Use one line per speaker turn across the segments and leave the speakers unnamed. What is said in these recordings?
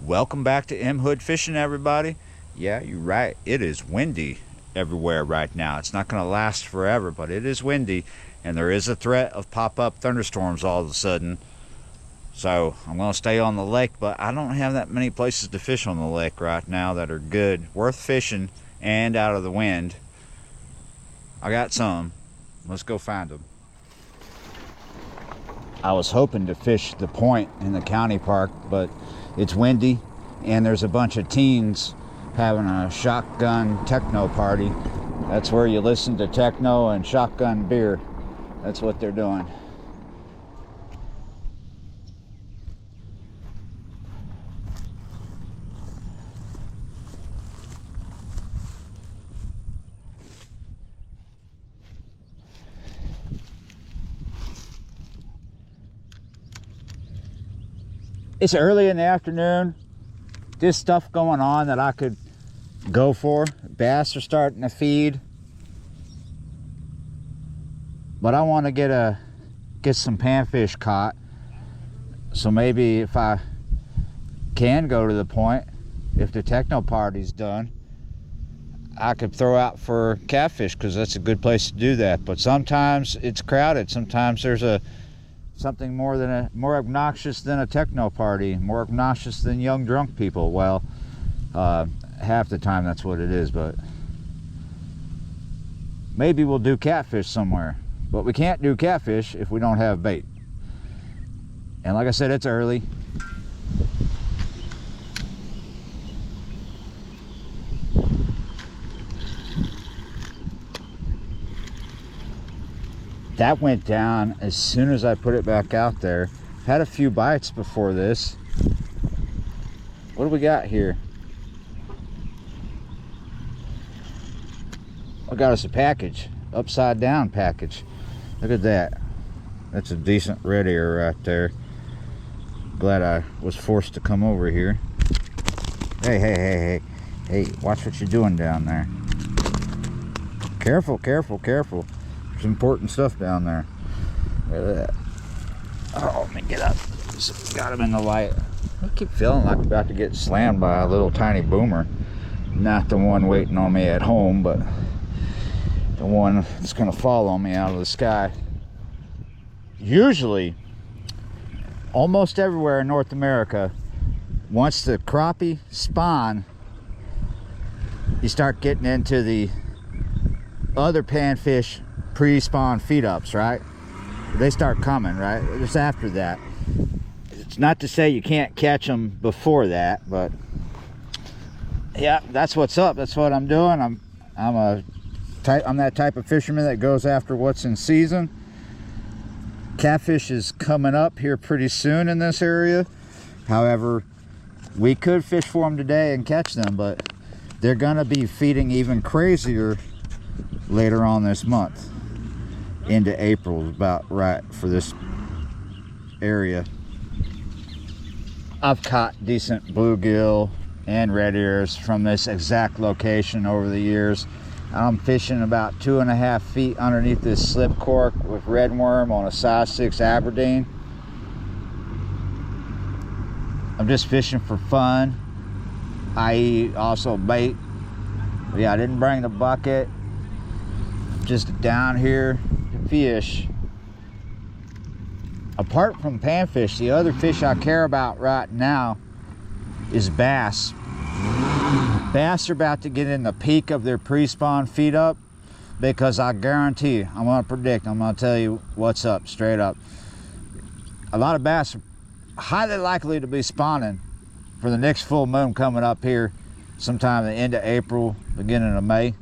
Welcome back to M Hood Fishing, everybody. Yeah, you're right. It is windy everywhere right now. It's not going to last forever, but it is windy, and there is a threat of pop-up thunderstorms all of a sudden. So I'm going to stay on the lake, but I don't have that many places to fish on the lake right now that are good, worth fishing, and out of the wind. I got some. Let's go find them. I was hoping to fish the point in the county park, but it's windy, and there's a bunch of teens having a shotgun techno party. That's where you listen to techno and shotgun beer. That's what they're doing. It's early in the afternoon. There's stuff going on that I could go for. Bass are starting to feed, but I want to get some panfish caught. So maybe if I can go to the point, if the techno party's done, I could throw out for catfish, because that's a good place to do that. But sometimes it's crowded. Sometimes there's something more obnoxious than a techno party, more obnoxious than young drunk people. Well, half the time that's what it is, but maybe we'll do catfish somewhere. But we can't do catfish if we don't have bait. And like I said, it's early. That went down as soon as I put it back out there. Had a few bites before this. What do we got here? I got us a package, upside down package. Look at that. That's a decent red ear right there. Glad I was forced to come over here. Hey, watch what you're doing down there. Careful. There's important stuff down there. Look at that. Oh, let me get up. Got him in the light. I keep feeling like I'm about to get slammed by a little tiny boomer. Not the one waiting on me at home, but the one that's gonna fall on me out of the sky. Usually, almost everywhere in North America, once the crappie spawn, you start getting into the other panfish pre-spawn feed-ups, right? They start coming, right? Just after that. It's not to say you can't catch them before that, but yeah, that's what's up. That's what I'm doing. I'm that type of fisherman that goes after what's in season. Catfish is coming up here pretty soon in this area. However, we could fish for them today and catch them, but they're gonna be feeding even crazier later on this month. Into April is about right for this area. I've caught decent bluegill and red ears from this exact location over the years. I'm fishing about 2.5 feet underneath this slip cork with red worm on a size 6 Aberdeen. I'm just fishing for fun, i.e. also bait. But yeah, I didn't bring the bucket. Just down here to fish. Apart from panfish, the other fish I care about right now is bass. Bass are about to get in the peak of their pre-spawn feed up, because I guarantee you, I'm going to tell you what's up, straight up. A lot of bass are highly likely to be spawning for the next full moon coming up here sometime at the end of April, beginning of May.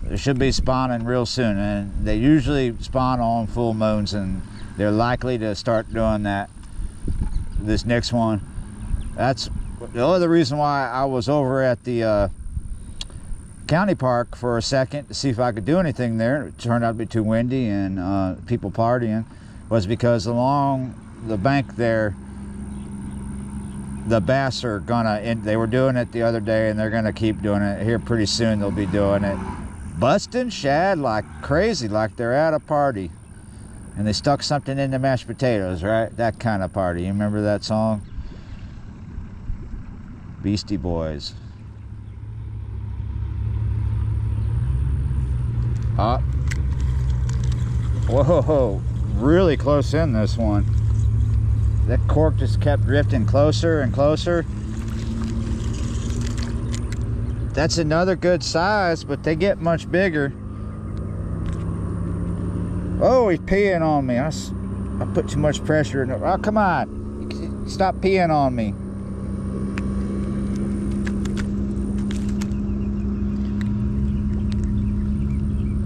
They should be spawning real soon, and they usually spawn on full moons, and they're likely to start doing that this next one. That's the other reason why I was over at the county park for a second to see if I could do anything there. It turned out to be too windy and people partying, was because along the bank there, the bass are gonna, they were doing it the other day, and they're gonna keep doing it. Here pretty soon they'll be doing it. Busting shad like crazy, like they're at a party. And they stuck something in the mashed potatoes, right? That kind of party. You remember that song? Beastie Boys. Whoa, really close in this one. That cork just kept drifting closer and closer. That's another good size, but they get much bigger. Oh, he's peeing on me. I put too much pressure in it. Oh, come on. Stop peeing on me.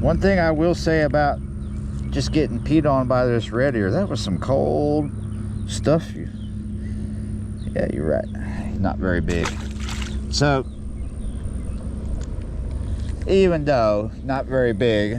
One thing I will say about just getting peed on by this red ear, that was some cold stuff. Yeah, you're right. Not very big. So, even though not very big,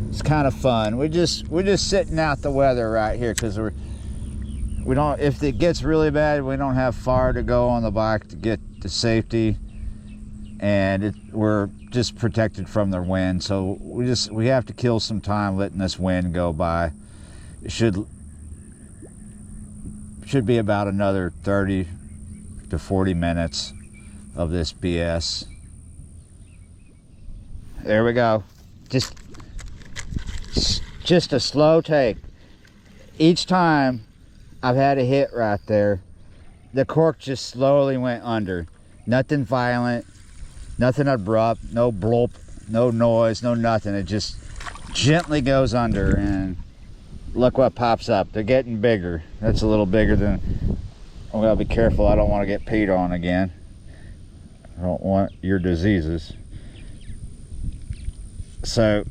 it's kind of fun. We're just sitting out the weather right here because we don't. If it gets really bad, we don't have far to go on the bike to get to safety, and we're just protected from the wind. So we have to kill some time letting this wind go by. It should be about another 30 to 40 minutes of this BS. There we go. Just a slow take. Each time I've had a hit right there, the cork just slowly went under. Nothing violent, nothing abrupt, no blop, no noise, no nothing. It just gently goes under, and look what pops up. They're getting bigger. That's a little bigger than... I gotta be careful. I don't want to get peed on again. I don't want your diseases. So,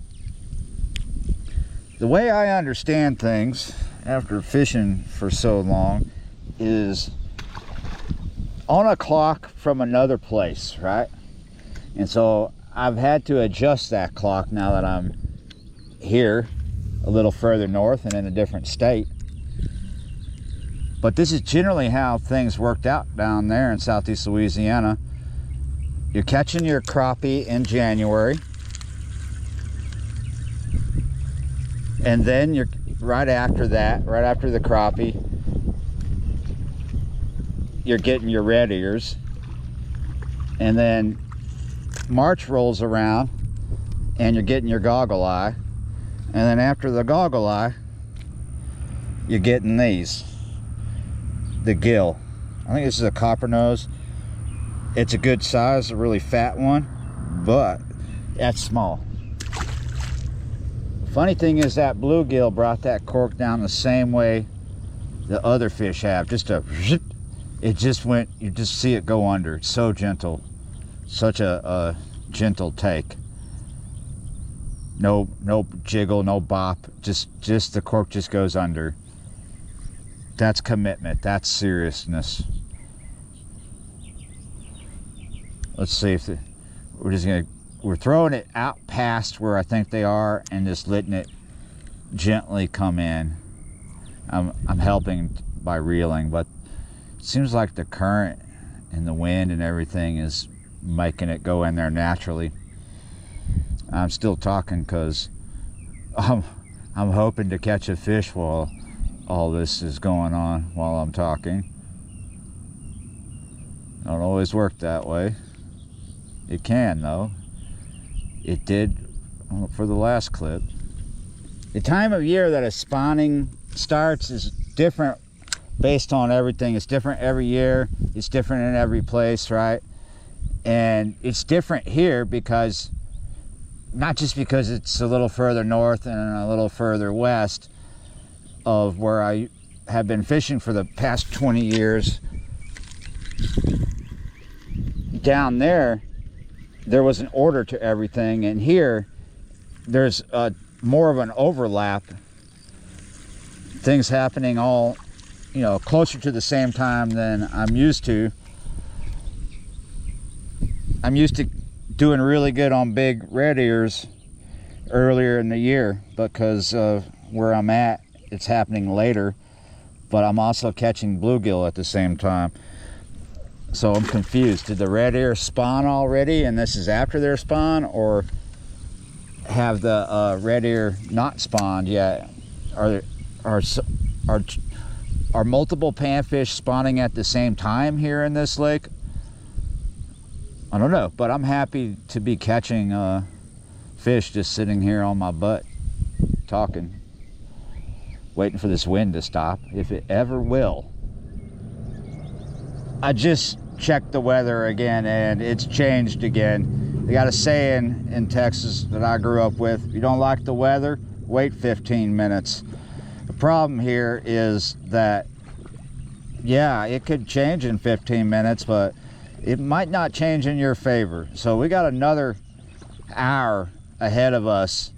the way I understand things after fishing for so long is on a clock from another place, right? And so I've had to adjust that clock now that I'm here a little further north and in a different state. But this is generally how things worked out down there in southeast Louisiana. You're catching your crappie in January, and then you're right after that, right after the crappie, you're getting your red ears. And then March rolls around and you're getting your goggle eye. And then after the goggle eye, you're getting these, the gill. I think this is a copper nose. It's a good size, a really fat one, but that's small. Funny thing is that bluegill brought that cork down the same way the other fish have. It just went, you just see it go under. It's so gentle. Such a gentle take. No jiggle, no bop. Just the cork just goes under. That's commitment. That's seriousness. Let's see if we're throwing it out past where I think they are and just letting it gently come in. I'm helping by reeling, but it seems like the current and the wind and everything is making it go in there naturally. I'm still talking because I'm hoping to catch a fish while all this is going on while I'm talking. Don't always work that way. It can though. It did for the last clip. The time of year that a spawning starts is different based on everything. It's different every year. It's different in every place, right? And it's different here because, not just because it's a little further north and a little further west of where I have been fishing for the past 20 years. Down there was an order to everything, and here there's more of an overlap. Things happening all, closer to the same time than I'm used to. I'm used to doing really good on big red ears earlier in the year because of where I'm at. It's happening later, but I'm also catching bluegill at the same time. So I'm confused. Did the red ear spawn already and this is after their spawn, or have the red ear not spawned yet? Are multiple panfish spawning at the same time here in this lake, I don't know, but I'm happy to be catching fish just sitting here on my butt talking, waiting for this wind to stop, if it ever will. I just checked the weather again and it's changed again. They got a saying in Texas that I grew up with: if you don't like the weather, wait 15 minutes. The problem here is that, yeah, it could change in 15 minutes, but it might not change in your favor. So we got another hour ahead of us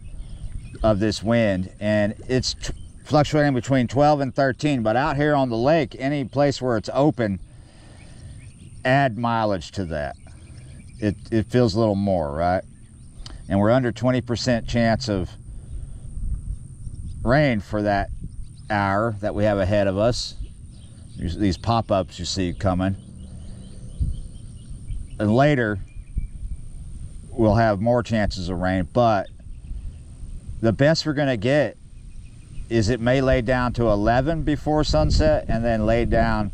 of this wind, and it's fluctuating between 12 and 13. But out here on the lake, any place where it's open, add mileage to that. It feels a little more, right? And we're under 20% chance of rain for that hour that we have ahead of us. These pop-ups you see coming. And later, we'll have more chances of rain, but the best we're gonna get is it may lay down to 11 before sunset and then lay down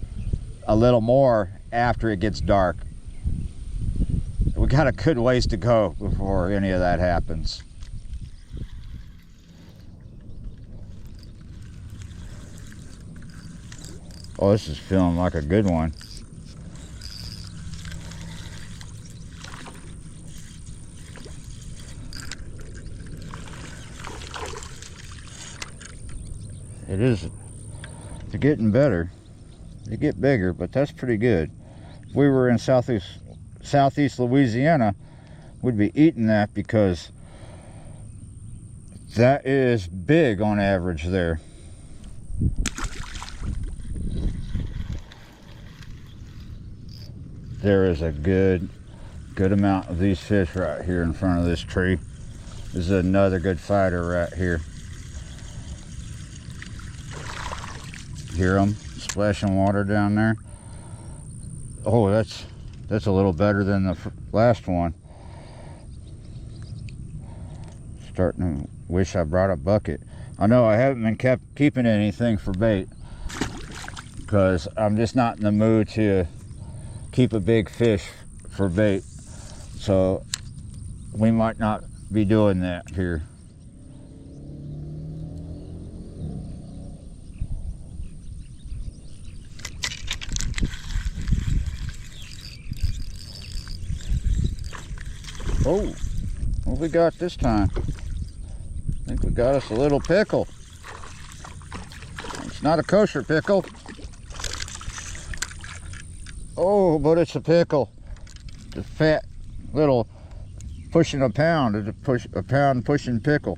a little more after it gets dark. We got a good ways to go before any of that happens. Oh, this is feeling like a good one. It is, it's getting better. They get bigger, but that's pretty good. If we were in southeast Louisiana, we'd be eating that because that is big on average there. There is a good amount of these fish right here in front of this tree. This is another good fighter right here. Hear them splashing water down there? Oh, that's a little better than the last one. Starting to wish I brought a bucket. I know I haven't been keeping anything for bait because I'm just not in the mood to keep a big fish for bait. So we might not be doing that here. Oh, what we got this time? I think we got us a little pickle. It's not a kosher pickle. Oh, but it's a pickle. The fat little pushing a pound. It's a pound pushing pickle.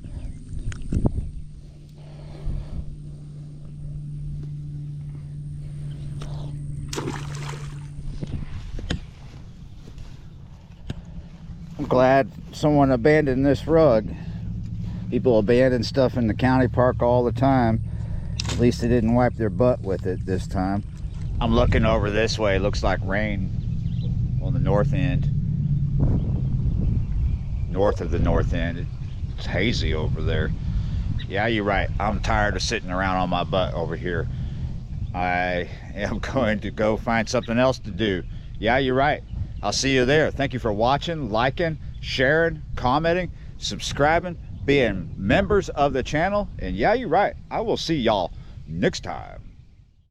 I'm glad someone abandoned this rug. People abandon stuff in the county park all the time. At least they didn't wipe their butt with it this time. I'm looking over this way. It looks like rain on the north end. North of the north end. It's hazy over there. Yeah, you're right. I'm tired of sitting around on my butt over here. I am going to go find something else to do. Yeah, you're right. I'll see you there. Thank you for watching, liking, sharing, commenting, subscribing, being members of the channel. And yeah, you're right. I will see y'all next time.